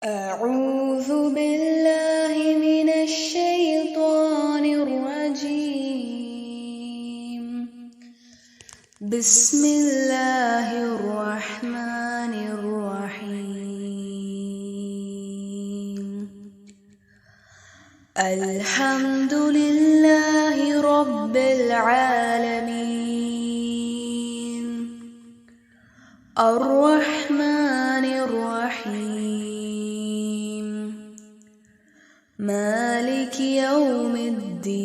أعوذ بالله من الشيطان الرجيم. بسم الله الرحمن الرحيم. الحمد لله رب العالمين. الرحمن الرحيم. مالك يوم الدين.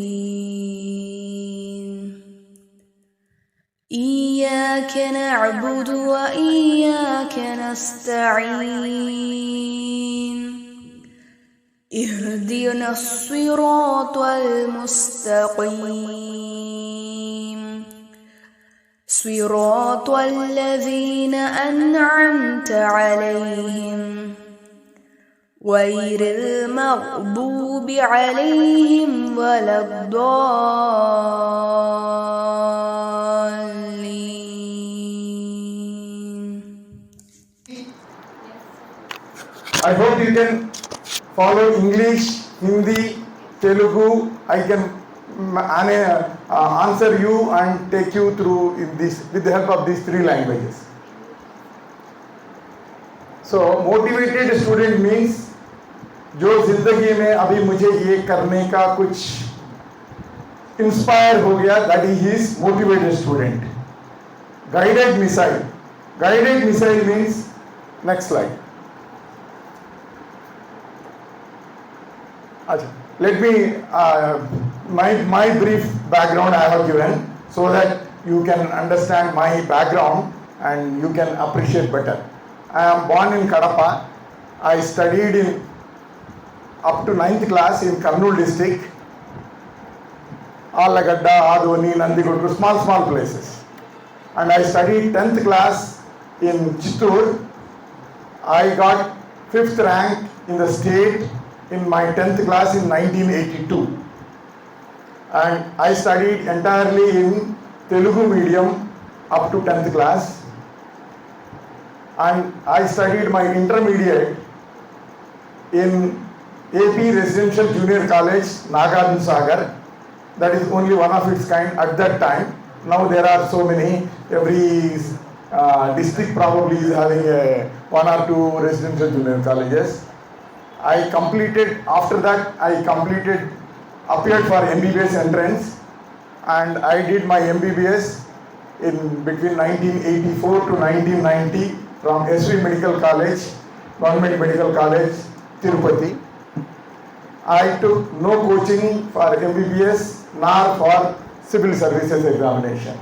إياك نعبد وإياك نستعين. اهدنا الصراط المستقيم. صراط الذين أنعمت عليهم غير المغضوب عليهم ولا الضالين. I hope you can follow English, Hindi, Telugu. I can answer you and take you through in this with the help of these three languages. So motivated student means जो जिंदगी में अभी मुझे ये करने का कुछ inspire हो गया, that is motivated student. Guided missile. Guided missile means, next slide. अच्छा, let me my brief background I have given so that you can understand my background and you can appreciate better. I am born in Kadapa. I studied in up to 9th class in Kurnool district, Allagadda, Adoni, Nandiguddu, small places. And I studied 10th class in Chittoor. I got 5th rank in the state in my 10th class in 1982. And I studied entirely in Telugu medium up to 10th class. And I studied my intermediate in AP Residential Junior College, Nagarjuna Sagar. That is only one of its kind at that time. Now there are so many. Every district probably is having one or two residential junior colleges. I completed, after that I appeared for MBBS entrance, and I did my MBBS in between 1984 to 1990 from SV Medical College, Government Medical College, Tirupati. I took no coaching for MBBS nor for civil services examination.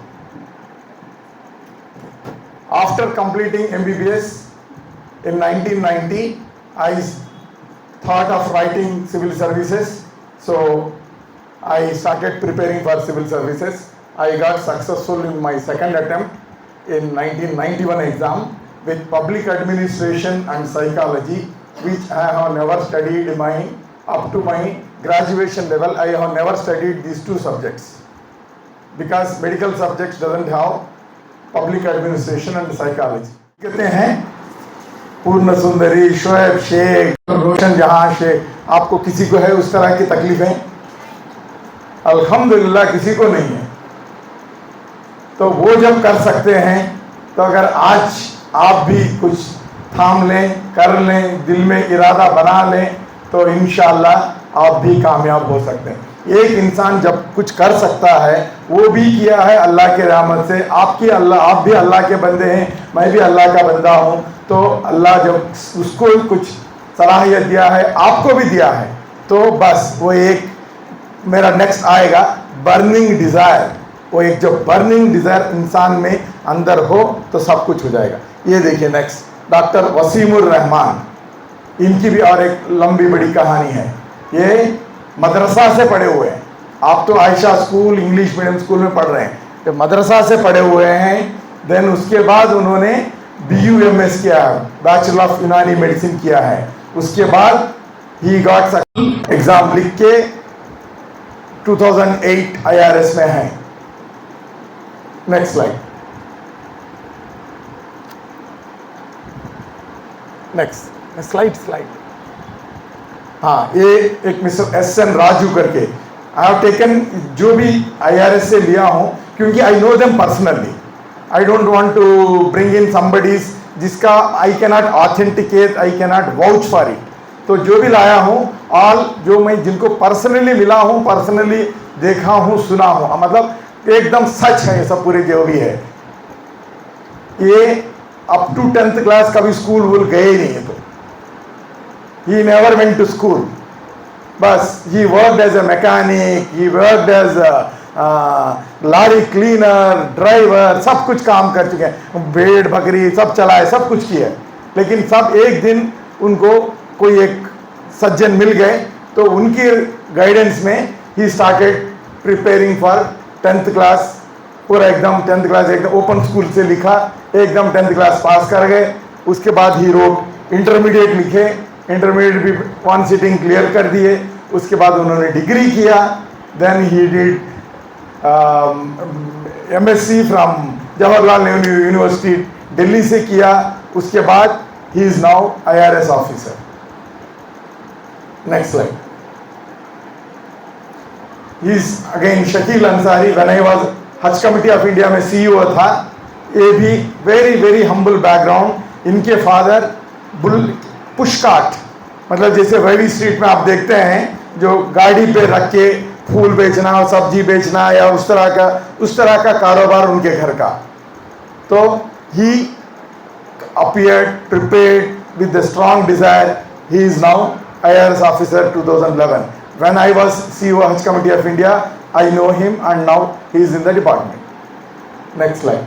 After completing MBBS in 1990, I thought of writing civil services, so I started preparing for civil services. I got successful in my second attempt in 1991 exam with public administration and psychology, which I have never studied up to my graduation level. I have never studied these two subjects because medical subjects doesn't have public administration and psychology. कहते हैं पूर्ण सुंदरी, शोएब शेख, रोशन जहां शेख, आपको किसी को है उस तरह की तकलीफें? अल्हम्दुलिल्लाह किसी को नहीं है. तो वो जब कर सकते हैं, तो अगर आज आप भी कुछ थाम लें, कर लें, दिल में इरादा बना लें, तो इंशाअल्लाह आप भी कामयाब हो सकते हैं. एक इंसान जब कुछ कर सकता है, वो भी किया है अल्लाह के रहमत से. आप भी अल्लाह के बंदे हैं, मैं भी अल्लाह का बंदा हूँ. तो अल्लाह जब उसको कुछ सलाहियत दिया है, आपको भी दिया है, तो बस वो एक मेरा नेक्स्ट आएगा बर्निंग डिज़ायर. वो एक जो बर्निंग डिज़ायर इंसान में अंदर हो तो सब कुछ हो जाएगा. ये देखिए नेक्स्ट, डॉक्टर वसीमुर रहमान. इनकी भी और एक लंबी बड़ी कहानी है. ये मदरसा से पढ़े हुए हैं. आप तो Ayesha school, English medium school में पढ़ रहे हैं, ये मदरसा से पढ़े हुए हैं. देन उसके बाद उन्होंने BUMS किया है, बैचलर ऑफ यूनानी मेडिसिन किया है. उसके बाद ही गॉट एग्जाम लिख के 2008 IRS में है. Next slide. Next slide. हाँ, ये एक मिस्टर SN राजू करके, आई हैव टेकन, जो भी IRS से लिया हूँ, क्योंकि I know them personally, I don't want to bring in somebody's जिसका I cannot authenticate, I cannot vouch for it. तो जो भी लाया हूँ, ऑल जो मैं जिनको पर्सनली मिला हूँ, पर्सनली देखा हूँ, सुना हूँ, मतलब एकदम सच है ये सब पूरे जो भी है। ये अप टू 10th क्लास कभी स्कूल वूल गए ही नहीं है, तो he never went to school, बस he worked as a mechanic, he worked as a lorry cleaner, driver, सब कुछ काम कर चुके हैं, भेड़ बकरी सब चलाए, सब कुछ किया, लेकिन सब एक दिन उनको कोई एक सज्जन मिल गए, तो उनकी गाइडेंस में he started preparing for 10th class, पूरा एकदम 10th क्लास एकदम ओपन स्कूल से लिखा, एकदम 10th क्लास पास कर गए। उसके बाद ही रोड इंटरमीडिएट लिखे, इंटरमीडिएट भी 1 सिटिंग क्लियर कर दिए। उसके बाद उन्होंने डिग्री किया, then he did MSc from Jawaharlal Nehru university Delhi से किया। उसके बाद he is now IRS officer. Next slide. He is again Shakeel Ansari. When I was Haj committee of India में CEO था। ये भी वेरी वेरी हम्बल बैकग्राउंड। इनके फादर पुशकाट, मतलब जैसे रवि स्ट्रीट में आप देखते हैं जो गाड़ी पे रख के फूल बेचना और सब्जी बेचना या उस तरह का कारोबार उनके घर का। तो ही appeared prepared with the strong desire. He is now IRS officer 2011. When I was CEO Hajj Committee of India, I know him and now he is in the department. Next slide.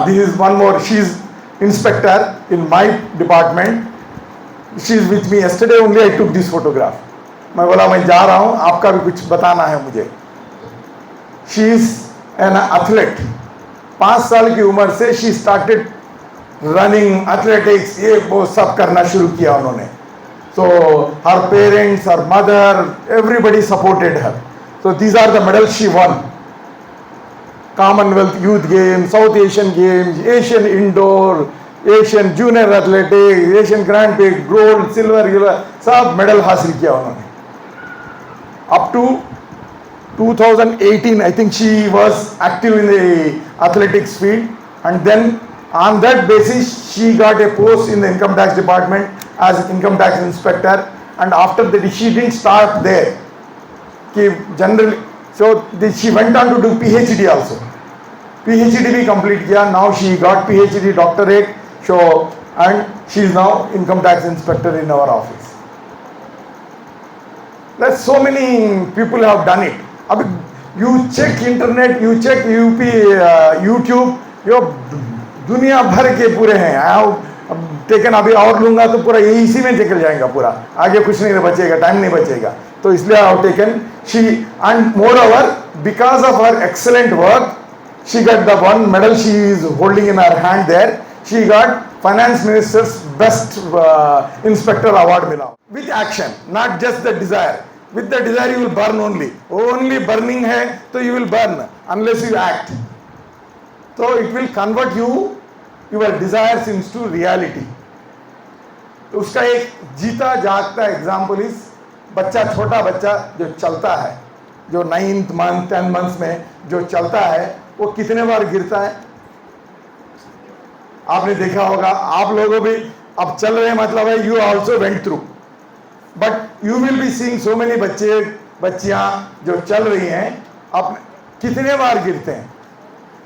This is one more. She is inspector in my department. She is with me. Yesterday only I took this photograph. मैं बोला मैं जा रहा हूँ, आपका भी कुछ बताना है मुझे। She is an athlete. 5 साल की उम्र से she started running, athletics, ये वो सब करना शुरू किया उन्होंने। So her parents, her mother, everybody supported her. So these are the medals she won. Commonwealth Youth Games, South Asian Games, Asian Indoor, Asian Junior Athletics, Asian Grand Prix, Gold, Silver, सब medal हासिल किया उन्होंने। Up to 2018, I think she was active in the athletics field, and then on that basis she got a post in the income tax department as income tax inspector, and after that she didn't start there. Generally, so she went on to do PhD also. PhD भी complete किया. Now she got PhD doctorate, so and she is now income tax inspector in our office. That so many people have done it. अब you check internet, you check YouTube, यो दुनिया भर के पूरे हैं। अब taken अभी और लूंगा तो पूरा ये इसी में निकल जाएगा पूरा, आगे कुछ नहीं बचेगा, टाइम नहीं बचेगा। तो इसलिए I have taken she, and moreover because of her excellent work she got the one medal she is holding in her hand there. She got finance minister's best inspector award मिला with action, not just the desire. With the desire you will burn only. Only burning है तो you will burn unless you act. So it will convert you your desires into reality. तो उसका एक जीता जागता example इस बच्चा, छोटा बच्चा जो चलता है, जो 9th month 10 months में जो चलता है, वो कितने बार गिरता है आपने देखा होगा। आप लोगों भी अब चल रहे हैं, मतलब है you also went through. But you will be seeing so many बच्चे बच्चियां जो चल रही हैं, अब कितने बार गिरते हैं,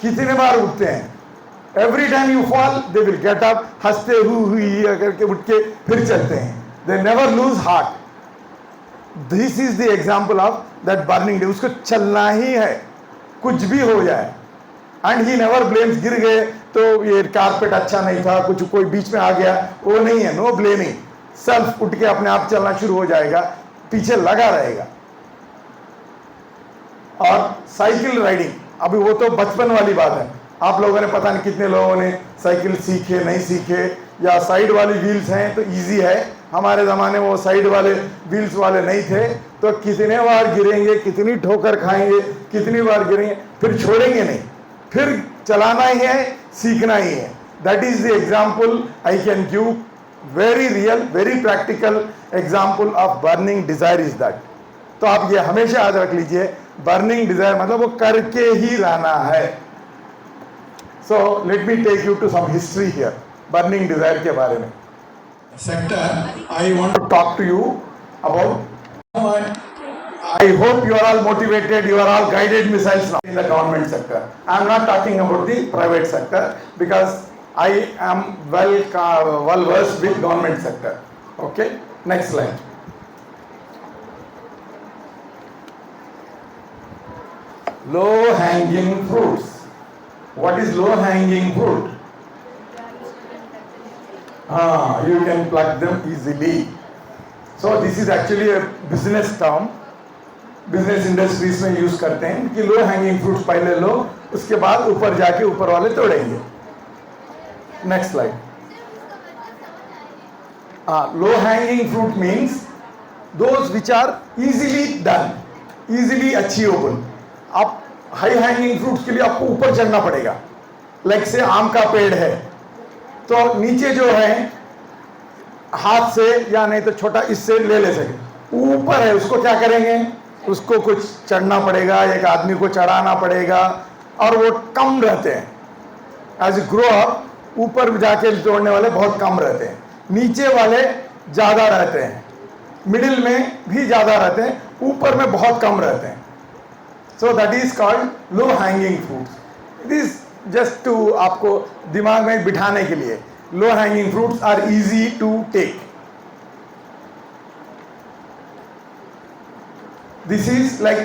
कितने बार उठते हैं। Every time you fall they will get up, हंसते हुई करके उठ के फिर चलते हैं। They never lose heart. This is the example of that burning day. उसको चलना ही है, कुछ भी हो जाए। एंड ही नेवर ब्लेम्स, गिर गए तो ये कारपेट अच्छा नहीं था, कुछ कोई बीच में आ गया, वो नहीं है, नो ब्लेमिंग। सेल्फ उठ के अपने आप चलना शुरू हो जाएगा, पीछे लगा रहेगा। और साइकिल राइडिंग, अभी वो तो बचपन वाली बात है। आप लोगों ने पता नहीं कितने लोगों ने साइकिल सीखे, नहीं सीखे, या साइड वाली व्हील्स हैं तो इजी है। हमारे ज़माने में वो साइड वाले व्हील्स वाले नहीं थे, तो कितने बार गिरेंगे, कितनी ठोकर खाएंगे, कितनी बार गिरेंगे, फिर छोड़ेंगे नहीं, फिर चलाना ही है, सीखना ही है। That is the example I can give very real, very practical example of burning desire is that. तो आप ये हमेशा याद रख लीजिए, बर्निंग डिजायर मतलब वो करके ही रहना है. So let me take you to some history here, burning desire के बारे में. Sector I want to talk to you about. I hope you are all motivated, you are all guided missiles now in the government sector. I am not talking about the private sector because I am well versed with government sector. Okay, next slide. Low hanging fruits. What is low hanging fruit? You can pluck them easily. So this is actually a business term. Business industries में use करते हैं कि लो hanging fruits पहले लो, उसके बाद ऊपर जाके ऊपर वाले तोड़ेंगे. Next slide. Low hanging fruit means those which are easily done, easily achievable. आप हाई हैंगिंग फ्रूट्स के लिए आपको ऊपर चढ़ना पड़ेगा. लाइक से आम का पेड़ है तो नीचे जो है हाथ से या नहीं तो छोटा इससे ले सके. ऊपर है उसको क्या करेंगे, उसको कुछ चढ़ना पड़ेगा, एक आदमी को चढ़ाना पड़ेगा और वो कम रहते हैं. एज ग्रो अप ऊपर जाके तोड़ने वाले बहुत कम रहते हैं, नीचे वाले ज़्यादा रहते हैं, मिडिल में भी ज़्यादा रहते हैं, ऊपर में बहुत कम रहते हैं. So that is called low hanging fruits. It is just to आपको दिमाग में बिठाने के लिए. Low hanging fruits are easy to take. This is like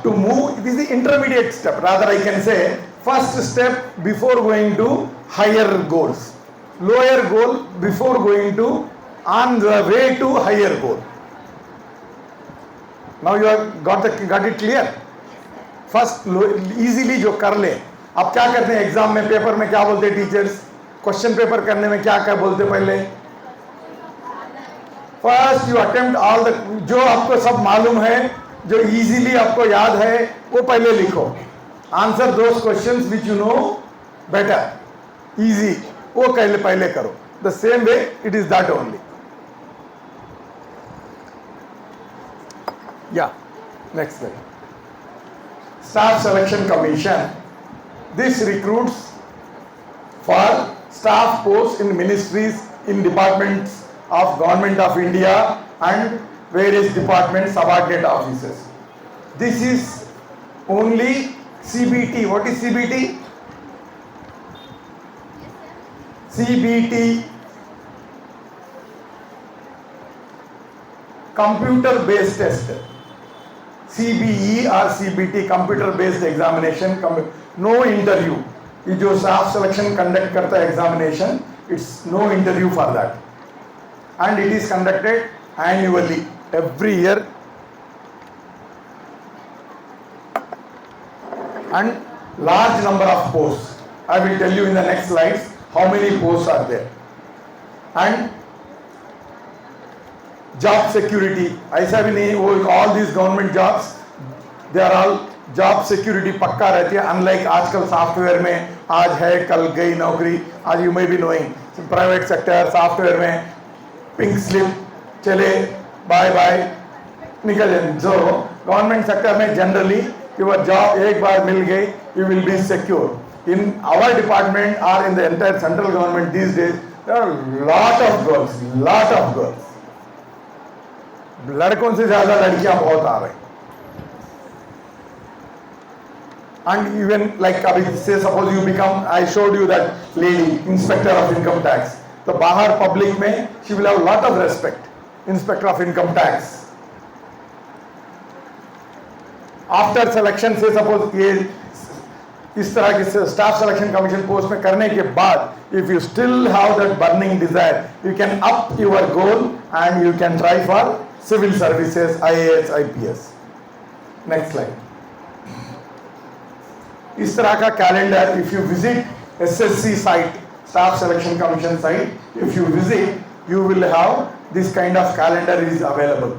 to move, it is the intermediate step. Rather I can say first step before going to higher goals. Lower goal before going to on the way to higher goal. Now you have got it clear. First easily जो कर ले. अब क्या करते हैं exam में, paper में क्या बोलते हैं टीचर्स, क्वेश्चन पेपर करने में क्या बोलते पहले, first you attempt all the, जो आपको सब मालूम है, जो इजीली आपको याद है वो पहले लिखो. Answer those questions which you know better, easy, वो पहले करो. The same way it is that only. Yeah next slide. Staff selection commission. This recruits for staff post in ministries, in departments of Government of India and various department subordinate offices. This is only CBT. What is CBT? CBT, computer based test. CBE or CBT, computer based examination. No interview. ये जो staff selection conduct करता है examination, it's no interview for that. And it is conducted annually, every year, and large number of posts. I will tell you in the next slides how many posts are there. And job security, ऐसा भी नहीं वो, all these government jobs, they are all job security पक्का रहती है. Unlike आजकल software में आज है कल गई नौकरी. आज you may be knowing private sector software में पिंक स्लिप चले बाय बाय निकल जाए. जो गवर्नमेंट सेक्टर में जनरली योर जॉब एक बार मिल गई, you will be secure. In our department और in the entire central government these days there are lot of girls. लड़कों से ज्यादा लड़कियां बहुत आ रही. एंड इवन लाइक अभी से suppose you become, I showed you that lady inspector of income tax. तो बाहर पब्लिक में she will have lot of respect. Inspector of income tax. After selection से सपोज ये इस तरह के स्टाफ सिलेक्शन कमीशन पोस्ट में करने के बाद, if you still have that burning desire, you can up your goal and you can try for civil services, IAS, IPS. Next slide. इस तरह का calendar, if you visit SSC site, Staff Selection Commission site, if you visit, you will have this kind of calendar is available.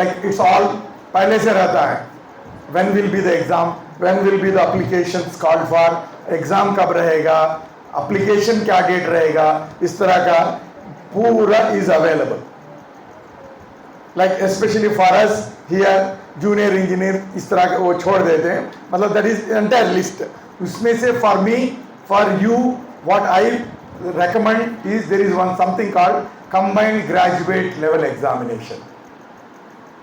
Like it's all पहले से रहता है. When will be the exam? When will be the applications called for? Exam कब रहेगा? Application क्या date रहेगा? इस तरह का पूरा is available. Like especially for us here junior engineer इस तरह के वो छोड़ देते हैं, मतलब that is entire list. उसमें से for me, for you, what I recommend is there is one something called combined graduate level examination.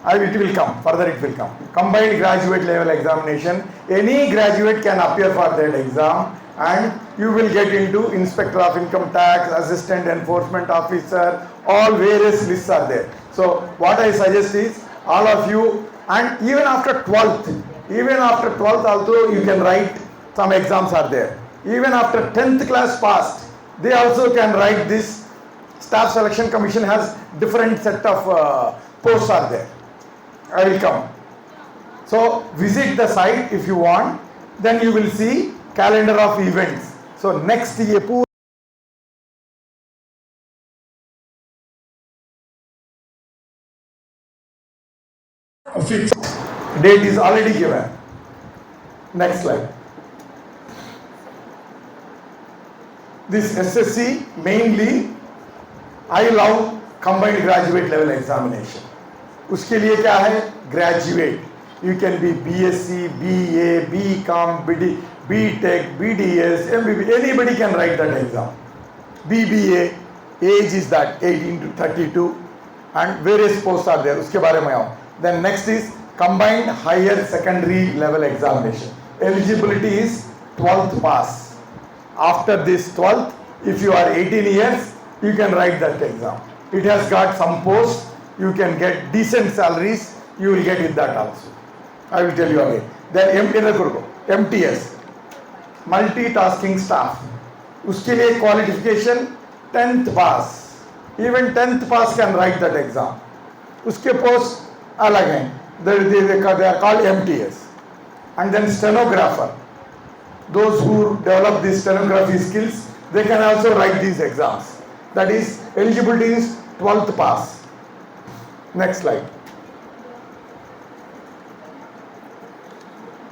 It will come, further it will come. Combined graduate level examination. Any graduate can appear for that exam and you will get into Inspector of Income Tax, Assistant Enforcement Officer, all various lists are there. So what I suggest is all of you, and even after 12th also you can write, some exams are there. Even after 10th class passed, they also can write this. Staff Selection Commission has different set of posts are there. I will come. So visit the site if you want, then you will see calendar of events. So next year fixed date is already given. Next slide. This SSC mainly I love combined graduate level examination. उसके लिए क्या है? Graduate. You can be BSc, BA, BCom, BTech, BDS, MBB, anybody can write that exam. BBA, age is that 18 to 32 and various posts are there. उसके बारे में आओ. Then next is combined higher secondary level examination. Eligibility is 12th pass. After this 12th, if you are 18 years, you can write that exam. It has got some posts. You can get decent salaries, you will get in that also. I will tell you again. Then MTS, multitasking staff. उसके लिए qualification 10th pass. Even 10th pass can write that exam. उसके post अलग हैं. They are called MTS. And then stenographer. Those who develop these stenography skills, they can also write these exams. That is, eligibility is 12th pass. Next slide.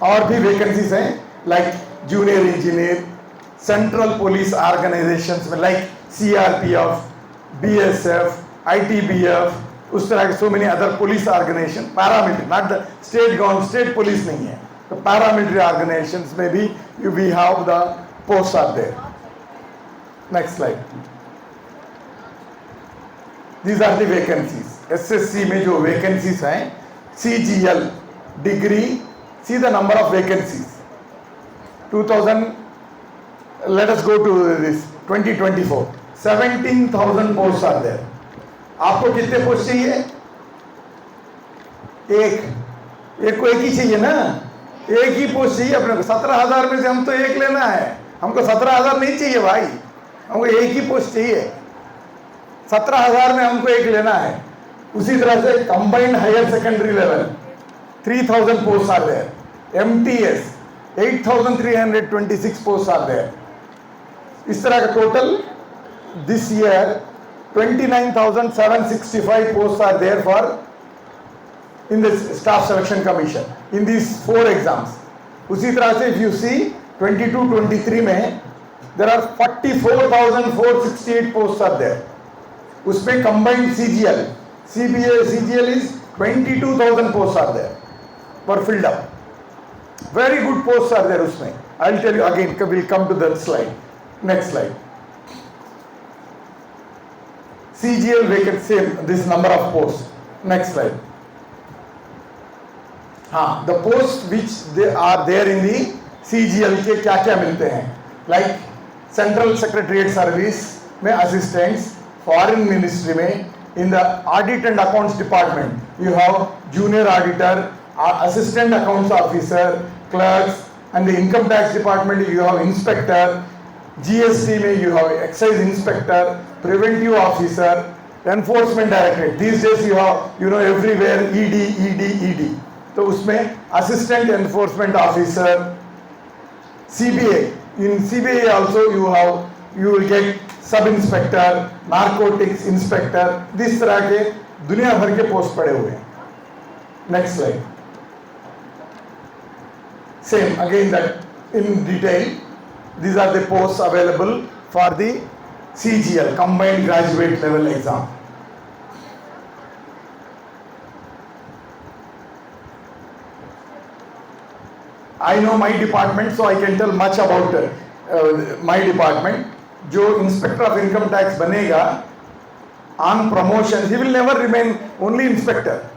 और भी vacancies हैं like junior engineer, central police organisations में like CRPF, BSF, ITBF, उस तरह के so many other police organisation. Paramilitary, not the state government, state police नहीं है, तो पैरामिलिट्री ऑर्गेनाइजेशंस में भी we have the post are there. Next slide. These are the vacancies. SSC में जो vacancies हैं, CGL degree, see the number of vacancies. 2000, let us go to this 2024. 17,000 posts are there. आपको कितने post चाहिए? एक को एक ही चाहिए ना, एक ही पोस्ट चाहिए अपने को. 17,000 में से हम तो एक लेना है, हमको 17,000 नहीं चाहिए भाई, हमको एक ही पोस्ट चाहिए. 17,000 में हमको एक लेना है. उसी तरह से combined higher secondary level 3,000 post are there. MTS 8,326 post are there. इस तरह का total this year 29,765 post are there for in the staff selection commission in these 4 exams. उसी तरह से इफ यू सी 22-23 में there are 44,468 post are there. उसमें combined CGL, CGL is 22,000 posts are there were filled up. Very good posts are there उसमें. I'll tell you again, we'll come to that slide. Next slide. CGL vacant, same this number of posts. Next slide. हाँ, the posts which they are there in the CGL के क्या क्या मिलते हैं? Like Central Secretariat Service में assistants, foreign ministry में in the audit and accounts department you have junior auditor, assistant accounts officer, clerks, and the income tax department you have inspector, GST में you have excise inspector, preventive officer, enforcement directorate. These days you have you know everywhere ED. तो उसमें assistant enforcement officer. CBA, in CBA also you will get sub inspector, narcotics inspector, this तरह के दुनिया भर के post पड़े हुए हैं. Next slide. Same again that in detail, these are the posts available for the CGL, Combined Graduate Level Exam. I know my department, so I can tell much about my department. जो inspector of income tax बनेगा on promotion, he will never remain only inspector.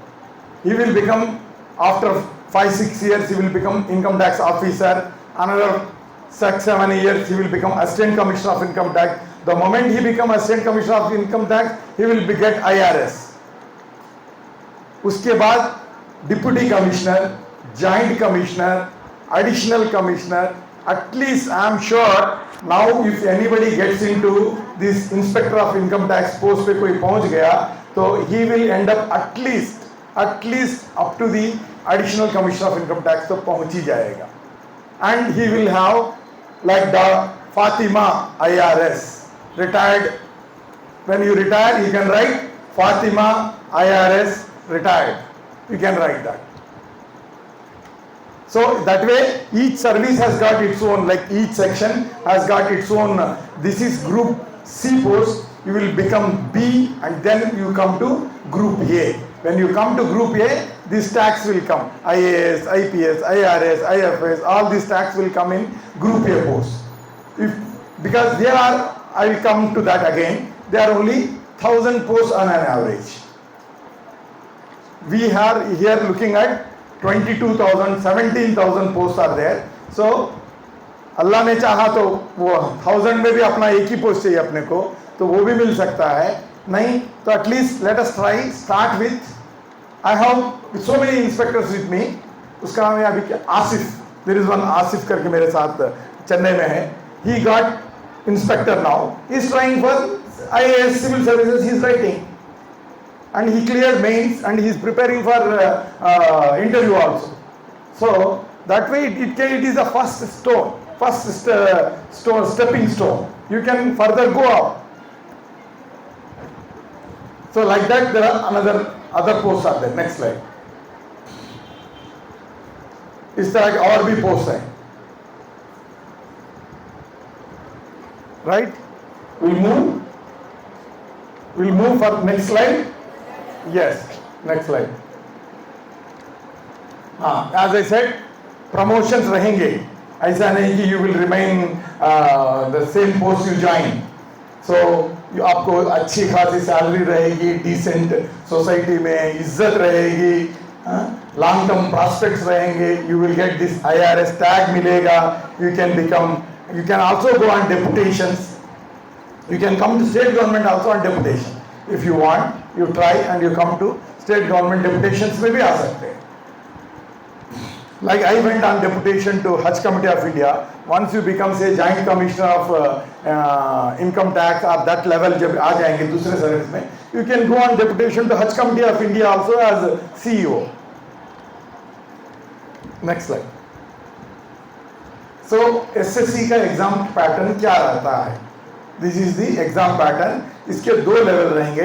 He will become, after 5-6 years, he will become income tax officer. Another 6-7 years, he will become assistant commissioner of income tax. The moment he become assistant commissioner of income tax, he will get IRS. उसके बाद deputy commissioner, joint commissioner, additional commissioner. At least I am sure now if anybody gets into this inspector of income tax post पे कोई पहुंच गया तो he will end up at least up to the additional commissioner of income tax तो पहुंच ही जाएगा. And he will have like the Fatima IRS retired. When you retire, you can write Fatima IRS retired. You can write that. So that way each service has got its own, like each section has got its own. This is group C post, you will become B and then you come to group A. When you come to group A, this tax will come. IAS, IPS, IRS, IFS, all these tax will come in group A post. Because there are, I will come to that again, there are only 1000 posts on an average. We are here looking at 22,000, 17,000 posts are there. So अल्लाह ने चाहा तो वो 1000 में भी अपना एक ही post चाहिए अपने को तो वो भी मिल सकता है. नहीं तो at least let us try start with. I have so many inspectors with me. उसका नाम है अभी क्या, Asif. There is one Asif करके मेरे साथ चेन्नई में है. He got inspector now. He is trying for IAS civil services. He is writing and he cleared mains and he is preparing for interview also. So that way it is a first stepping stone. You can further go up. So like that there are other posts are there. Next slide. इस तरह के और भी post हैं. Right? We'll move for next slide. Yes, next slide. As I said, promotions रहेंगे. ऐसा नहीं कि you will remain the same post you join. So आपको अच्छी खासी सैलरी रहेगी, decent सोसाइटी में इज्जत रहेगी, long term prospects रहेंगे. You will get this IRS tag मिलेगा. You can also go on deputations. You can come to state government also on deputation. If you want, you try and you come to state government deputations में भी आ सकते हैं. Like I went on deputation to Hajj Committee of India. Once you become say joint commissioner of income tax or that level जब आ जाएंगे दूसरे service में, you can go on deputation to Hajj Committee of India also as CEO. Next slide. So SSC का exam pattern क्या रहता है? This is the exam pattern. इसके दो लेवल रहेंगे,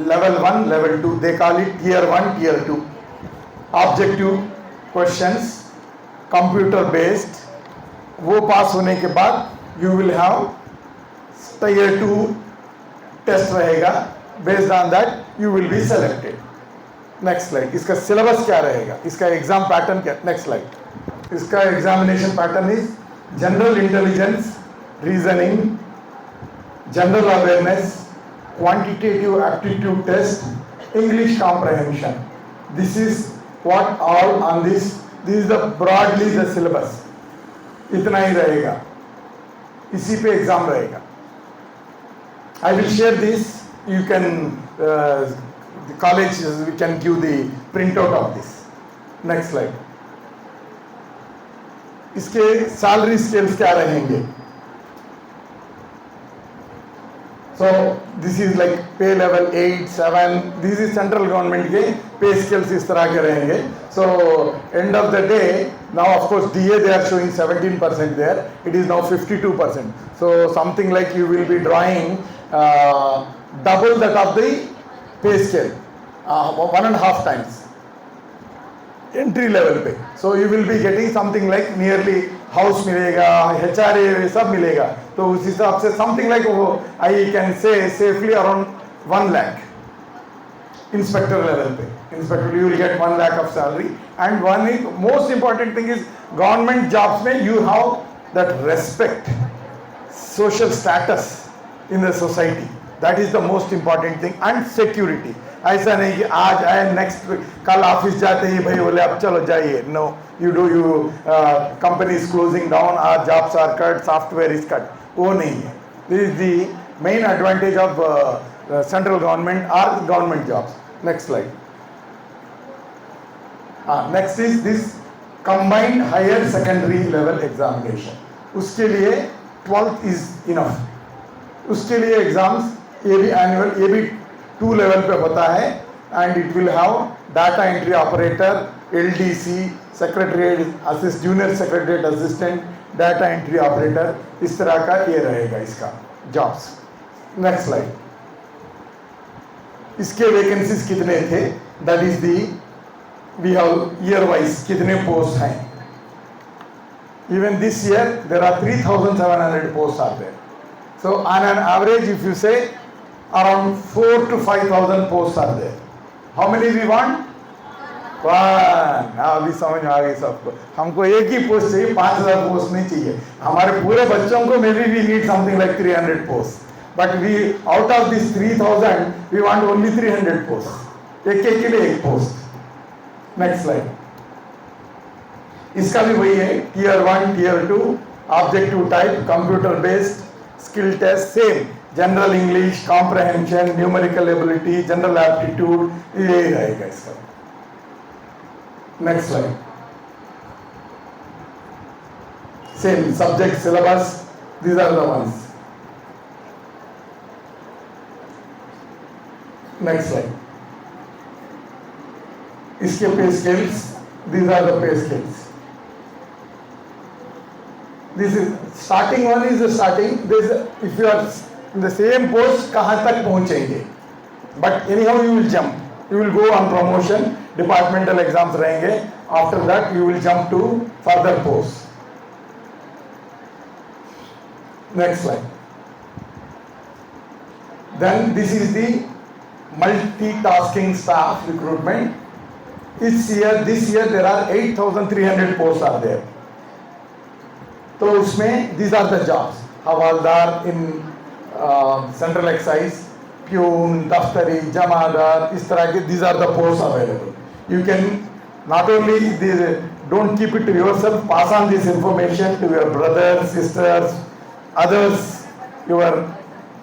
level 1, level 2. They call it tier 1, tier 2. Objective questions, computer based. वो पास होने के बाद you will have tier 2 test रहेगा. Based on that you will be selected. Next slide. इसका syllabus क्या रहेगा, इसका एग्जाम पैटर्न क्या? Next slide. इसका examination pattern is general intelligence, reasoning, general awareness, quantitative aptitude test, English comprehension. This is what all on this is the broadly the syllabus. इतना ही रहेगा, इसी पे एग्जाम रहेगा. I will share this. You can the college we can give the printout of this. Next slide. इसके salary scales क्या रहेंगे? So this is like pay level 8, 7. This is central government के pay scales इस तरह के रहेंगे. So end of the day, now of course DA they are showing 17% there. It is now 52%. So something like you will be drawing double that of the pay scale, 1.5 times entry level pay. So you will be getting something like nearly house मिलेगा, HRA सब मिलेगा। तो उस हिसाब से something like वो I can say safely around 1 lakh inspector level पे, inspector you will get 1 lakh of salary. And one is most important thing is government jobs में you have that respect, social status in the society, that is the most important thing. And security, ऐसा नहीं कि आज आए next कल office जाते ही भाई बोले अब चलो जाइए, no you do you company is closing down, our jobs are cut, software is cut, वो नहीं है। This is the main advantage of central government और government jobs. Next slide. Next is this combined higher secondary level examination, उसके लिए 12th is enough. उसके लिए exams ये भी एनुअल, ये भी 2 लेवल पे होता है। And it will have data entry operator, LDC, secretariat assist, junior secretariat assistant, data entry operator, इस तरह का ये रहेगा इसका जॉब्स। Next slide. इसके वैकेंसीज कितने थे, that is the we have year wise कितने पोस्ट हैं। Even this year there are 3,700 post are there. So on an average, if you say around 4,000 to 5,000 posts are there. How many we want? 1. हाँ, अभी समझ में आ गई सबको। हमको एक ही पोस्ट चाहिए, 5,000 पोस्ट नहीं चाहिए। हमारे पूरे बच्चों को may be we need something like 300 post, but we out of this 3,000 we want only 300 post, एक के लिए एक पोस्ट। Next slide. इसका भी वही है, Tier 1, Tier 2, objective type, computer based, skill test same, general English, comprehension, numerical ability, general aptitude, यही रहेगा इसका। next slide। same subject syllabus, these are the ones। next slide। इसके pay scales, these are the pay scales। This is starting one is the starting. This if you are in the same post कहाँ तक पहुँचेंगे, but anyhow you will jump. You will go on promotion. Departmental exams रहेंगे. After that you will jump to further posts. Next slide. Then this is the multitasking staff recruitment. This year there are 8,300 posts are there. तो उसमें these are the jobs, havildar in central excise, peon, daftari, jamadar, इस तरह के these are the posts available. You can not only don't keep it to yourself, pass on this information to your brothers, sisters, others, your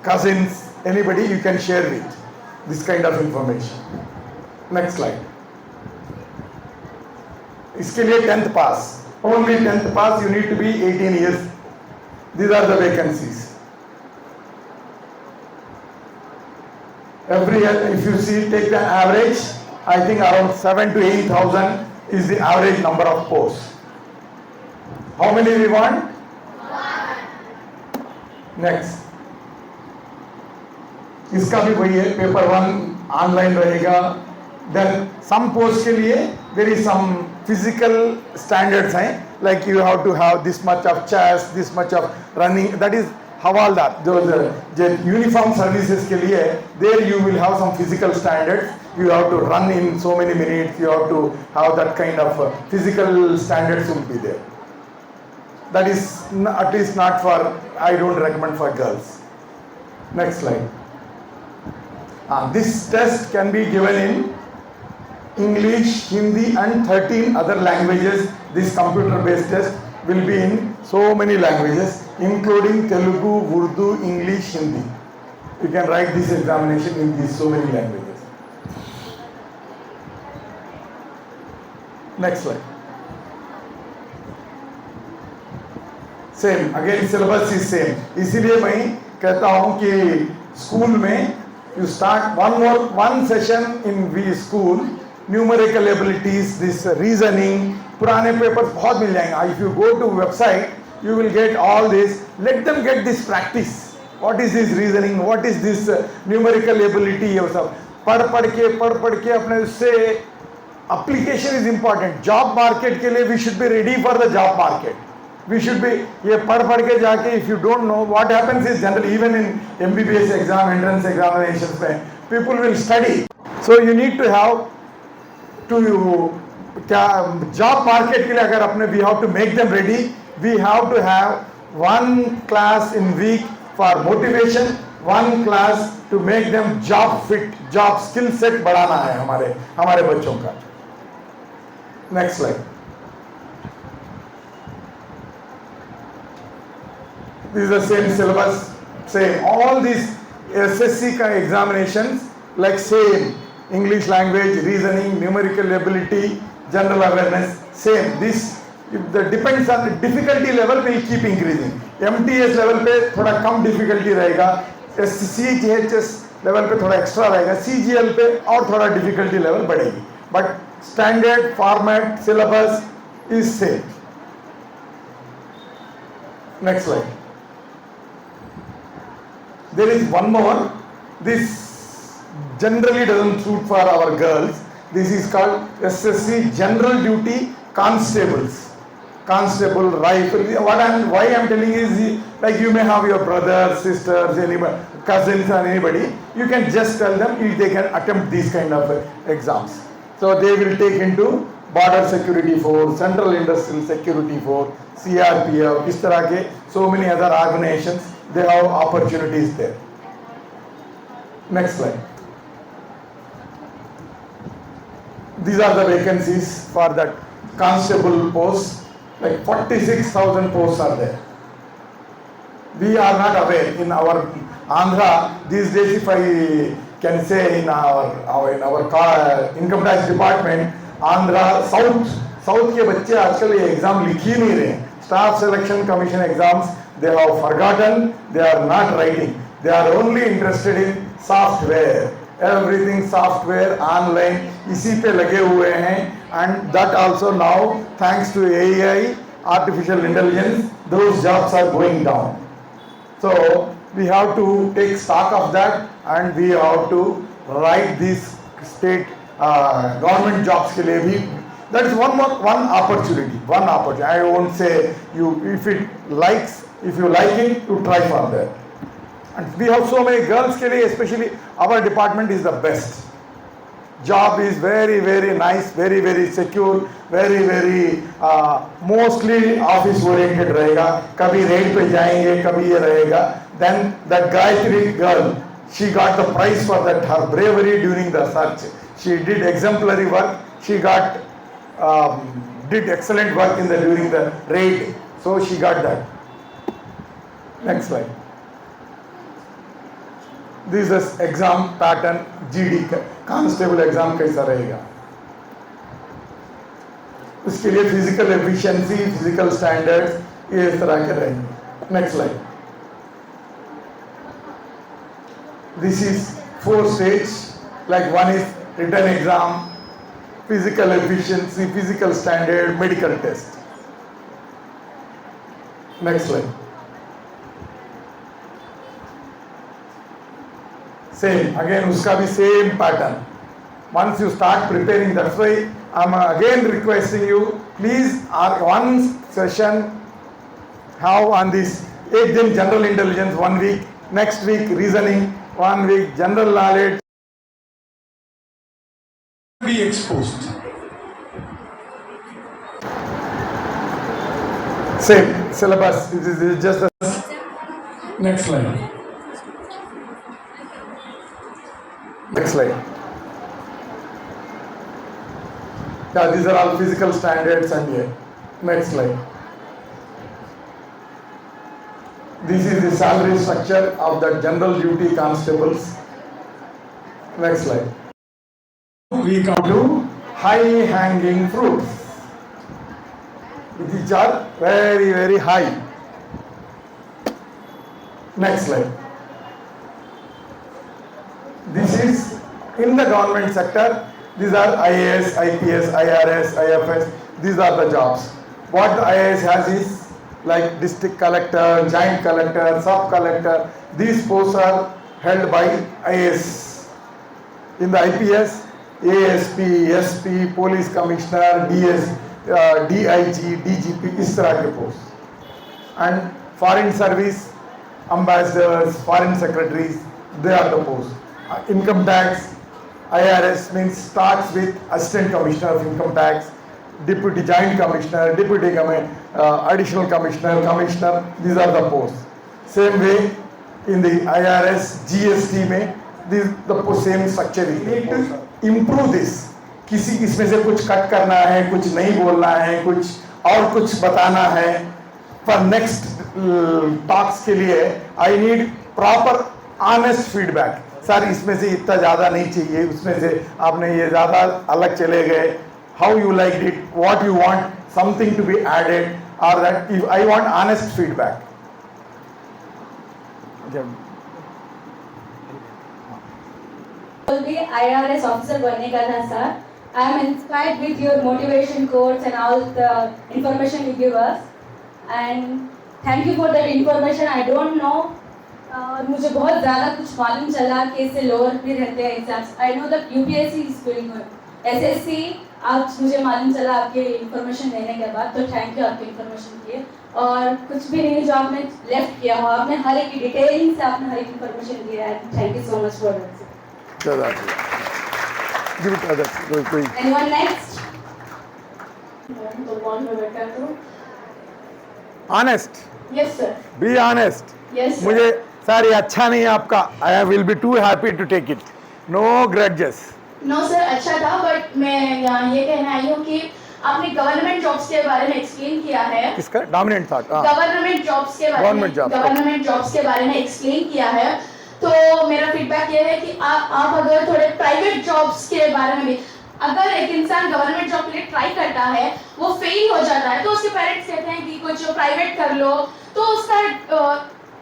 cousins, anybody you can share with this kind of information. Next slide. इसके लिए 10th pass, only 10th pass, you need to be 18 years. These are the vacancies. Every year, if you see, take the average, I think around 7,000 to 8,000 is the average number of posts. How many we want? Next. इसका भी वही है, paper 1 online रहेगा. Then some post के लिए there is some physical standards हैं, like you have to have this much of chest, this much of running, that is havildar जो uniform services के लिए there you will have some physical standards. You have to run in so many minutes, you have to have that kind of physical standards will be there. That is at least not for, I don't recommend for girls. Next slide. This test can be given in English, Hindi and 13 other languages. This computer based test will be in so many languages including Telugu, Urdu, English, Hindi. You can write this examination in these so many languages. Next slide. Same, again syllabus is same. इसीलिए मैं कहता हूँ कि school में you start one session in school, numerical abilities, this reasoning, पुराने paper बहुत मिल जाएंगे. If you go to website, you will get all this. Let them get this practice. What is this reasoning? What is this numerical ability? ये सब पढ़ के अपने उससे application is important. Job market के लिए we should be ready for the job market. We should be, ये पढ़ के जाके, if you don't know, what happens is generally even in MBBS exam, entrance examinations में, people will study. So you need to have to क्या job market के लिए अगर अपने we have to make them ready, we have to have one class in week for motivation, one class to make them job fit, job skill set बढ़ाना है हमारे बच्चों का. Next slide. This is the same syllabus, same. All these SSC का examinations like same. English language, reasoning, numerical ability, general awareness, same. This the depends on the difficulty level will keep increasing. MTS level पे थोड़ा कम difficulty रहेगा, CGHS level पे थोड़ा extra रहेगा, CGL पे और थोड़ा difficulty level बढ़ेगी. But standard format syllabus is same. Next slide. There is one more. This generally doesn't suit for our girls. This is called SSC General Duty Constables. Constable, rifle. Why I'm telling is, like you may have your brothers, sisters, anybody, cousins or anybody. You can just tell them if they can attempt these kind of exams. So they will take into Border Security Force, Central Industrial Security Force, CRPF, इस तरह के so many other organizations. They have opportunities there. Next slide. These are the vacancies for that constable posts. Like 46,000 posts are there. We are not aware in our Andhra these days. If I can say in our income tax department, Andhra South के बच्चे आजकल ये exam लिख ही नहीं रहे. Staff Selection Commission exams they have forgotten. They are not writing. They are only interested in software. Everything software online इसी पे लगे हुए हैं. And that also now thanks to AI, artificial intelligence, those jobs are going down. So we have to take stock of that and we have to write these state government jobs के लिए भी. That is one opportunity. I won't say you if you like it, you try for that. And we have so many girls के लिए, especially our department is the best. Job is very very nice, very very secure, very very mostly office oriented रहेगा. कभी raid पे जाएंगे, कभी ये रहेगा. Then that Gayatri girl, she got the prize for that her bravery during the search. She did exemplary work. She got did excellent work during the raid. So she got that. Next slide. This is exam pattern GD constable exam कैसा रहेगा. उसके लिए physical efficiency, physical standards ये इस तरह के रहेंगे. Next slide. This is 4 stages. Like one is written exam, physical efficiency, physical standard, medical test. Next slide. Same, again uska bhi same pattern. Once you start preparing, that's why I'm again requesting you, please one session have on this 8 दिन general intelligence, 1 week, next week reasoning, 1 week general knowledge. Be exposed. Same syllabus. This is just the next slide. Next slide. Yeah, these are all physical standards and yeah. Next slide. This is the salary structure of the general duty constables. Next slide. We come to high hanging fruits, which are very very high. Next slide. This is in the government sector. These are IAS, IPS, IRS, IFS. These are the jobs. What the IAS has is like district collector, joint collector, sub collector. These posts are held by IAS. In the IPS, ASP, SP, police commissioner, DS, DIG, DGP, इस तरह के post. and foreign service ambassadors, foreign secretaries, they are the posts. Income tax, IRS means starts with assistant commissioner of income tax, deputy joint commissioner, additional commissioner, commissioner, these are the posts. Same way in the IRS, GST में the same structure is there. Need to improve this. किसी इसमें से कुछ cut करना है, कुछ नहीं बोलना है, कुछ और कुछ बताना है, पर नेक्स्ट टॉक्स के लिए I need proper honest feedback. Sir इसमें से इतना ज़्यादा नहीं चाहिए, उसमें से आपने ये ज़्यादा अलग चले गए, how you like it, what you want something to be added, और that I want honest feedback. The IRS officer बनने का था sir. I am inspired with your motivation quotes and all the information you give us. And thank you for that information. I don't know. मुझे बहुत ज़्यादा कुछ मालूम चला कि इससे लोअर भी रहते हैं exams. I know that UPSC is very good. SSC आज मुझे मालूम चला आपके इन्फॉर्मेशन देने के बाद, तो थैंक यू आपके इन्फॉर्मेशन के लिए. और कुछ भी नहीं जो आपने लेफ्ट किया हो, आपने हर एक डिटेलिंग से आपने हर एक इन्फॉर्मेशन दिया है. Thank you so much for that. Give it to others. Anyone next? Honest. Yes sir. Be honest. Yes sir. मुझे सर ये अच्छा नहीं है आपका. I will be too happy to take it. No grudges. No sir अच्छा था, but मैं यहाँ ये कहना आई हूँ कि आपने गवर्नमेंट जॉब्स के बारे में एक्सप्लेन किया है. किसका डोमिनेंट था? गवर्नमेंट जॉब्स के बारे में गवर्नमेंट जॉब्स के बारे में एक्सप्लेन किया है. तो मेरा फीडबैक ये है कि आप अगर थोड़े प्राइवेट जॉब्स के बारे में भी, अगर एक इंसान गवर्नमेंट जॉब के लिए ट्राई करता है, वो फेल हो जाता है, तो उसके पेरेंट्स कहते हैं कि कुछ प्राइवेट कर लो, तो उसका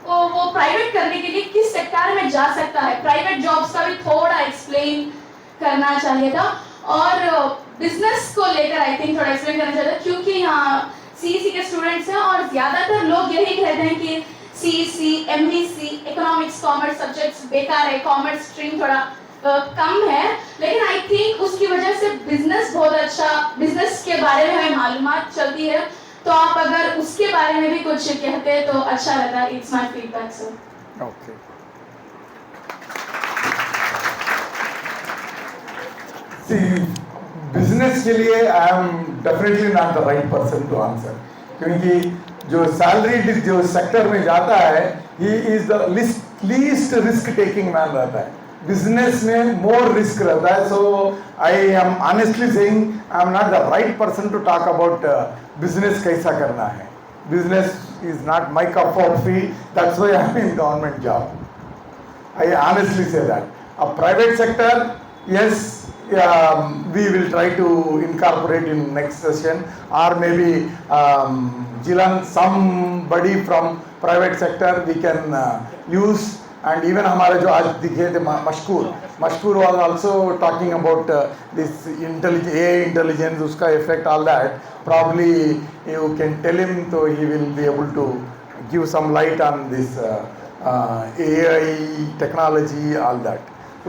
वो प्राइवेट करने के लिए किस सेक्टर में जा सकता है, प्राइवेट जॉब्स का भी थोड़ा एक्सप्लेन करना चाहिए था. और बिजनेस को लेकर आई थिंक थोड़ा एक्सप्लेन करना चाहिए था, क्योंकि यहाँ सीईसी के स्टूडेंट्स हैं और ज़्यादातर लोग यही कहते हैं कि CEC, MBC, economics, commerce subjects बेकार है, कॉमर्स स्ट्रीम थोड़ा कम है. लेकिन आई थिंक उसकी वजह से बिजनेस बहुत अच्छा, बिजनेस के बारे में हमें मालूमात चलती है. तो आप अगर उसके बारे में भी कुछ कहते तो अच्छा रहता. It's my feedback sir. Okay. Business के लिए I am definitely not the right person to answer, क्योंकि जो सैलरी जो सेक्टर में जाता है, he is the least risk taking man रहता है. बिजनेस में मोर रिस्क रहता है. So I am honestly saying I am not the right person to talk about business कैसा करना है. Business is not my cup of tea. That's why I am in government job. I honestly say that. A private sector, yes, we will try to incorporate in next session, or maybe Jilan, somebody from private sector we can use. And even हमारे जो आज दिखे थे मशकूर was also talking about this AI intelligence, उसका effect, all that. Probably you can tell him, so he will be able to give some light on this AI technology, all that.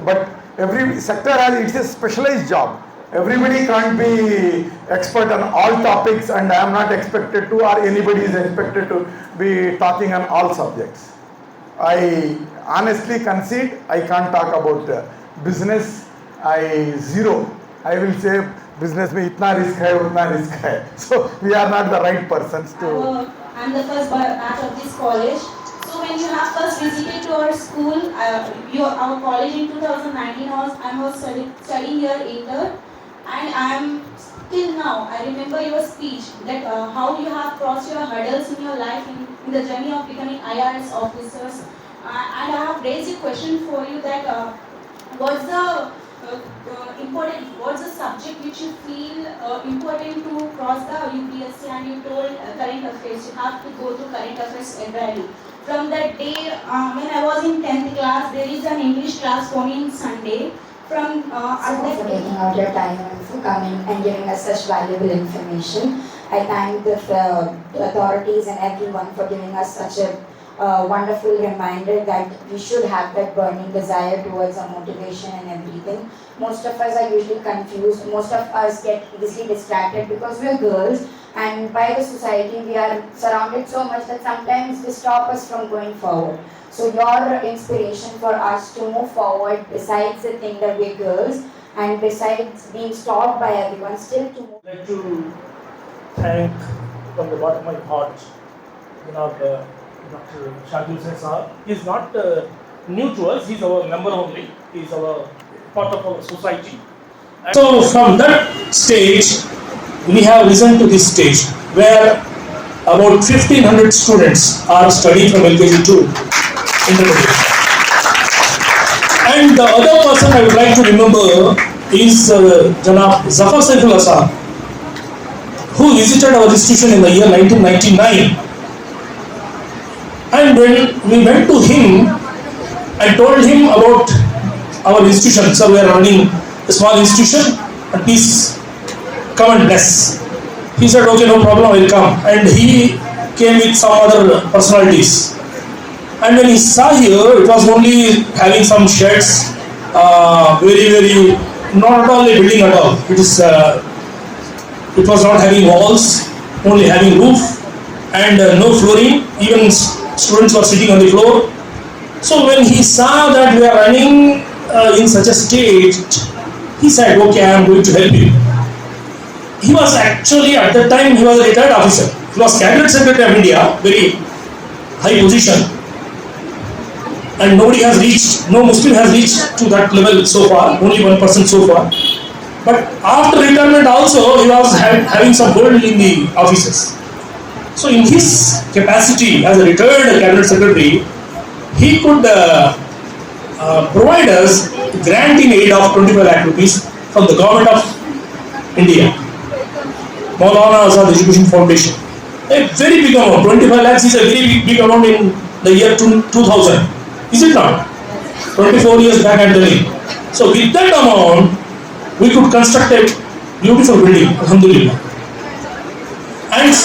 But every sector has its specialized job. Everybody can't be expert on all topics, and I am not expected to, or anybody is expected to be talking on all subjects. I honestly concede I can't talk about business. Zero. I will say business में इतना risk है उतना risk है. So we are not the right persons to. I'm the first batch of this college. So when you have first visited to our school, our college in 2019 I was studying here inter, and I am till now I remember your speech that how you have crossed your hurdles in your life in the journey of becoming IRS officers, and I have raised a question for you that what's the what's the subject which you feel important to cross the UPSC, and you told current affairs. You have to go to current affairs entirely. From that day, when I was in 10th class, there is an English class coming Sunday. From Thank you for taking out your time and for coming and giving us such valuable information. I thank the authorities and everyone for giving us such a wonderful reminder that we should have that burning desire towards our motivation and everything. Most of us are usually confused. Most of us get easily distracted because we are girls. And by the society, we are surrounded so much that sometimes they stop us from going forward. So your inspiration for us to move forward, besides the thing that we're girls, and besides being stopped by everyone, still to move. I'd like to thank from the bottom of my heart, Dr. Shakil Hussain Sahab. He's not new to us, he's our member only, he's our part of our society. And so from that stage, we have risen to this stage where about 1500 students are studying from LKG to intermediate. And the other person I would like to remember is Janab Zafar Saifullah Sahab, who visited our institution in the year 1999. And when we went to him and told him about our institution, so we are running a small institution, and please come and bless. He said, okay, no problem, I will come. And he came with some other personalities. And when he saw here, it was only having some sheds, very, not at all a building at all. It was not having walls, only having roof and no flooring. Even students were sitting on the floor. So when he saw that we are running in such a state, he said, okay, I am going to help you. He was actually, at that time, he was a retired officer. He was Cabinet Secretary of India, very high position. And nobody has reached, no Muslim has reached to that level so far, only one person so far. But after retirement also, he was having some hold in the offices. So in his capacity as a retired Cabinet Secretary, he could provide us grant in aid of 25 lakh rupees from the government of India. Maulana Azad Education Foundation. A very big amount, 25 lakhs is a very big amount in the year 2000. Is it not? 24 years back I'm telling. So with that amount, we could construct a beautiful building, alhamdulillah. And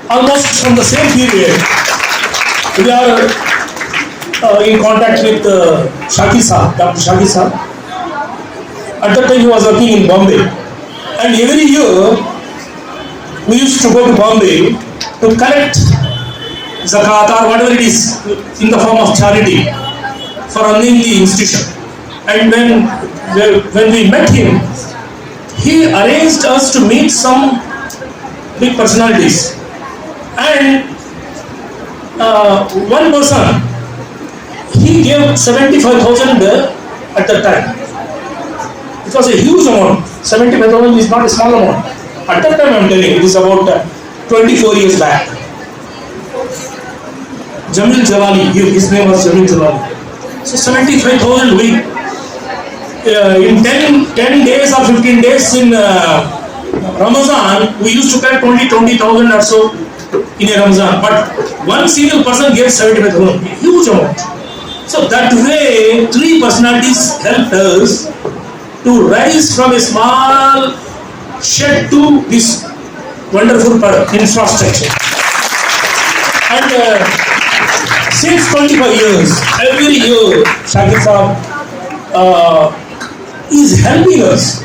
almost from the same period, we are in contact with Shaki Sahab, Dr. Shaki Sahab. At that time he was working in Bombay. And every year, we used to go to Bombay to collect zakat or whatever it is in the form of charity for running the institution. And when we met him, he arranged us to meet some big personalities. And one person, he gave 75,000 at that time. It was a huge amount. 75,000 is not a small amount. At that time I am telling you, it is about 24 years back. Jamil Jalali, his name was Jamil Jalali. So 75,000 in 10 days or 15 days in Ramazan, we used to collect 20,000 or so in a Ramazan. But one single person gave 75,000, huge amount. So that way, 3 personalities helped us to rise from a small shed to this wonderful infrastructure. And since 25 years, every year, Shakir Sahab is helping us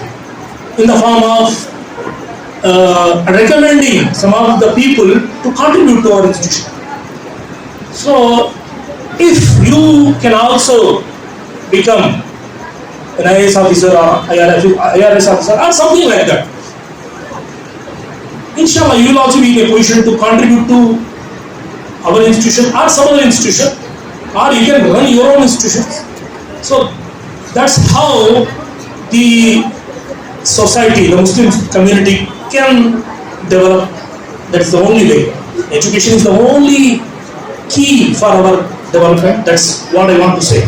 in the form of recommending some of the people to contribute to our institution. So, if you can also become an IAS officer or IRS officer or something like that, inshallah you will also be in a position to contribute to our institution or some other institution, or you can run your own institutions. So that's how the society, the Muslim community can develop. That's the only way. Education is the only key for our development. That's what I want to say.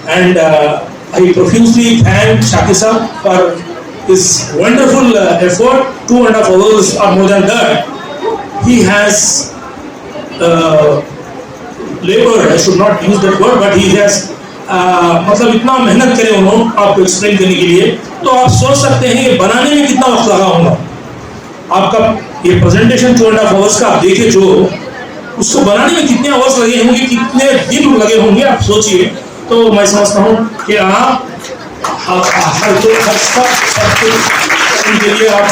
And I profusely thank Shakir Sahab for his wonderful effort. 2.5 hours or more than that. He has labored, I should not use that word, but he has मतलब इतना मेहनत करे उन्होंने आपको explain करने के लिए, तो आप सोच सकते हैं कि बनाने में कितना वक्त लगा होगा। आपका ये प्रेजेंटेशन 2.5 hours का आप देखें, जो उसको बनाने में कितने आवर्स लगे होंगे, कितने दिन लगे होंगे, आप सोचिए। तो मैं समझता हूँ कि आप हर उनके लिए आप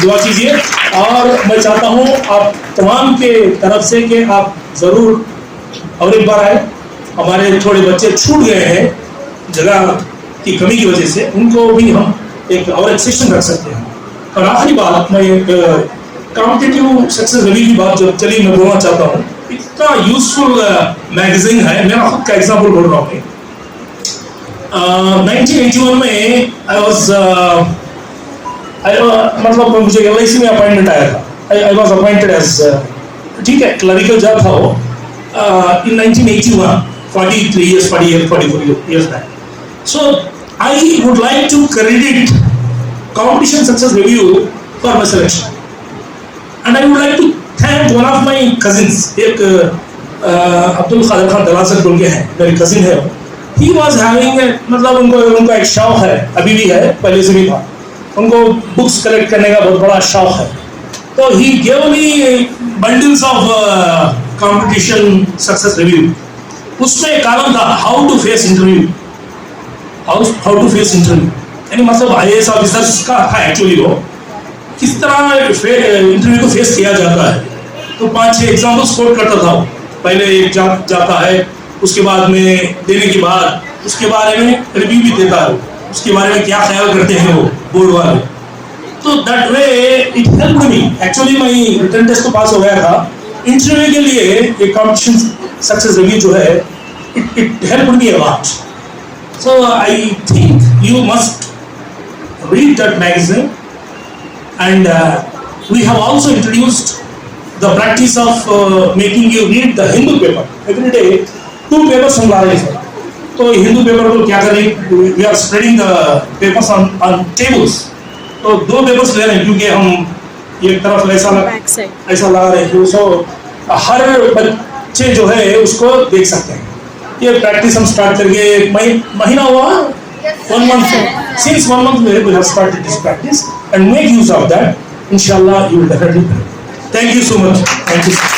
दुआ कीजिए। और मैं चाहता हूँ आप तमाम के तरफ से कि आप ज़रूर और एक बार आए। हमारे थोड़े बच्चे छूट गए हैं जगह की कमी की वजह से, उनको भी हम एक सेशन रख सकते हैं। और आखिरी बात, मैं कॉम्पिटिटिव सक्सेस रिव्यू की बात जब चली मैं बोलना चाहता हूँ, इतना यूजफुल मैगजीन है। मेरा खुद का एग्जाम्पल बोल रहा हूँ। 1981 में मतलब मुझे LIC में अपॉइंटमेंट आया था। आई वॉज अपॉइंटेड एज, ठीक है, क्लरिकल जॉब था वो इन 1981, 44 years back. So I would like to credit Competition Success Review for my selection, and I would like to thank one of my cousins. एक अब्दुल खादर खान दलासत बोल के हैं, मेरे कजिन है। He was having मतलब उनका एक शौक है, अभी भी है, पहले से भी था। उनको बुक्स कलेक्ट करने का बहुत बड़ा शौक है। तो he gave me bundles of competition success review. उसमें एक कॉलम था how to face interview, how to face interview, यानी मतलब IAS ऑफिसर्स का था एक्चुअली वो किस तरह इंटरव्यू को फेस किया जाता है। तो 5-6 एग्जाम्पल्स कोट करता था। पहले एक जाता है, उसके बाद में देने के बाद उसके बारे में रिव्यू भी देता है, उसके बारे में क्या ख्याल करते हैं वो बोर्ड वाले। तो that way it helped me. Actually मैं रिटन टेस्ट तो पास हो गया था, इंटरव्यू के लिए एक कॉम्पिटिशन सक्सेस रिव्यू जो है it helped me a lot. So I think you must read that magazine, and we have also introduced the practice of making you read the Hindu paper every day. 2 papers हम ला रहे हैं। तो Hindu paper को क्या करें, we are spreading the papers on tables. तो 2 papers ले रहे हैं क्योंकि हम एक तरफ ऐसा ला रहे हैं, सो हर बच्चे जो है उसको देख सकते हैं। ये प्रैक्टिस हम स्टार्ट करके महीना हुआ, 1 month. Since 1 month we have started this practice, and make use of that. Inshallah, you will definitely. Thank you so much. Thank you.